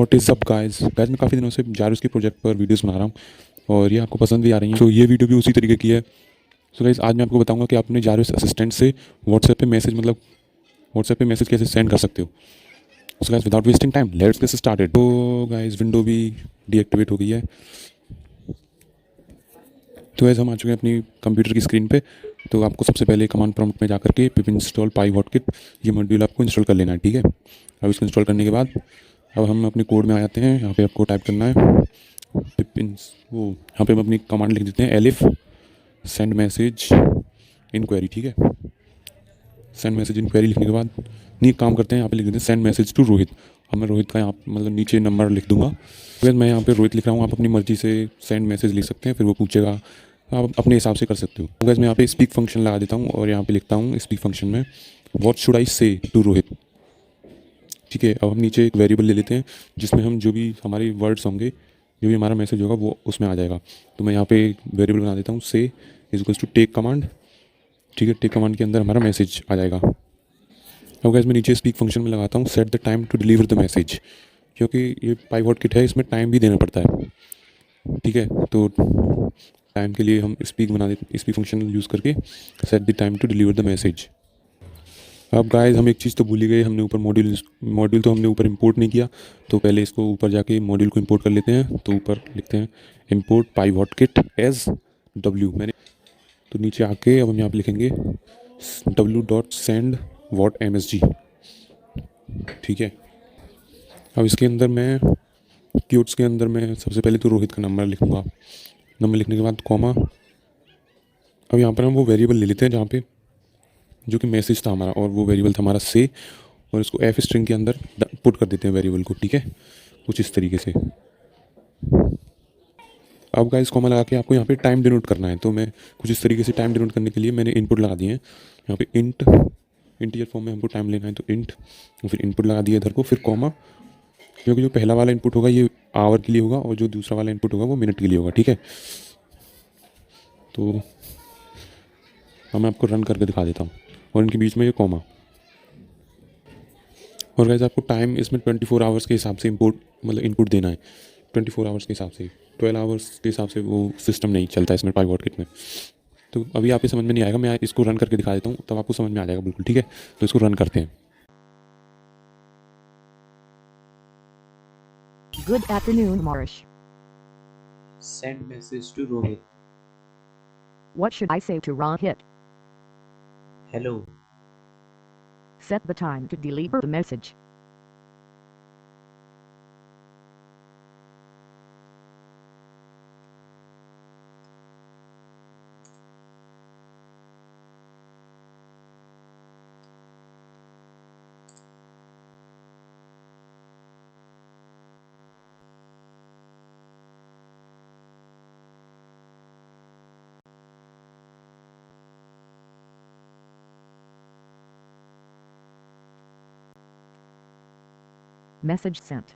What is up guys मैं काफ़ी दिनों से जारविस के प्रोजेक्ट पर वीडियोस बना रहा हूँ और ये आपको पसंद भी आ रही हैं। तो ये वीडियो भी उसी तरीके की है। सो गाइस आज मैं आपको बताऊंगा कि आप अपने जारविस असिस्टेंट से व्हाट्सएप पे मैसेज कैसे सेंड कर सकते हो। So guys without wasting time let's get started. तो गाइस विंडो भी डीएक्टिवेट हो गई है। तो गाइस हम आ चुके हैं अपनी कंप्यूटर की स्क्रीन पे। तो आपको सबसे पहले कमांड प्रॉम्प्ट में जाकर के पिप इंस्टॉल पाई-हॉटकिट ये मॉड्यूल आपको इंस्टॉल कर लेना है, ठीक है। अब इसको इंस्टॉल करने के बाद अब हम अपने कोड में आ जाते हैं। यहाँ पे आपको टाइप करना है यहाँ पे हम अपनी कमांड लिख देते हैं एलिफ सेंड मैसेज इंक्वायरी, ठीक है। सेंड मैसेज इंक्वायरी लिखने के बाद नहीं काम करते हैं, यहाँ पे लिख देते हैं सेंड मैसेज टू रोहित। अब मैं रोहित का यहाँ मतलब नीचे नंबर लिख दूंगा। फिर मैं यहाँ पे रोहित लिख रहा हूँ, आप अपनी मर्जी से सेंड मैसेज लिख सकते हैं, फिर वो पूछेगा, आप अपने हिसाब से कर सकते हो। तो गैस मैं यहाँ पे स्पीक फंक्शन लगा देता हूँ और यहाँ पे लिखता हूँ स्पीक फंक्शन में व्हाट शुड आई से टू रोहित, ठीक है। अब हम नीचे एक वेरिएबल ले लेते हैं जिसमें हम जो भी हमारे वर्ड्स होंगे, जो भी हमारा मैसेज होगा वो उसमें आ जाएगा। तो मैं यहाँ पे एक वेरिएबल बना देता हूँ say is equals to take command, ठीक है। टेक कमांड के अंदर हमारा मैसेज आ जाएगा। अब गाइस मैं नीचे स्पीक फंक्शन में लगाता हूँ set the time to deliver the message, क्योंकि ये पाई-हॉटकिट है, इसमें टाइम भी देना पड़ता है, ठीक है। तो टाइम के लिए हम स्पीक फंक्शन यूज़ करके set the time to deliver the message. अब गाइस हम एक चीज़ तो भूल ही गए, हमने ऊपर मॉड्यूल तो हमने ऊपर इंपोर्ट नहीं किया। तो पहले इसको ऊपर जाके मॉड्यूल को इंपोर्ट कर लेते हैं। तो ऊपर लिखते हैं इंपोर्ट पाई-हॉटकिट एज डब्ल्यू। मैंने तो नीचे आके अब हम यहाँ पे लिखेंगे w.send.what.msg, ठीक है। अब इसके अंदर मैं क्यूट्स के अंदर मैं सबसे पहले तो रोहित का नंबर लिखूँगा। नंबर लिखने के बाद कॉमा। अब यहाँ पर हम वो वेरिएबल ले लेते हैं जहाँ पे जो कि मैसेज था हमारा, और वो वेरिएबल था हमारा से, और इसको एफ स्ट्रिंग के अंदर पुट कर देते हैं वेरिएबल को, ठीक है, कुछ इस तरीके से। अब गाइस कॉमा लगा के आपको यहाँ पे टाइम डिनोट करना है। तो मैं कुछ इस तरीके से टाइम डिनोट करने के लिए मैंने इनपुट लगा दिए हैं यहाँ पे इंटीजर फॉर्म में हमको टाइम लेना है, तो इंट, फिर इनपुट लगा दिया इधर को, फिर कॉमा, क्योंकि जो पहला वाला इनपुट होगा ये आवर के लिए होगा और जो दूसरा वाला इनपुट होगा वो मिनट के लिए होगा, ठीक है। तो अब मैं आपको रन करके दिखा देता हूँ और इनके बीच में ये कॉमा। और गाइस आपको टाइम इसमें 24 आवर्स के हिसाब से इनपुट देना है। 24 आवर्स के हिसाब से, 12 आवर्स के हिसाब से वो सिस्टम नहीं चलता इसमें पाई-हॉटकिट में। तो अभी आप ये समझ में नहीं आएगा, मैं इसको रन करके दिखा देता हूँ तब आपको समझ में आ जाएगा बिल्कुल, ठीक है। तो इसको रन करते हैं। Good afternoon, Amarish. Send message to Rohit. What should I say to Rohit? Hello. Set the time to deliver the message. Message sent.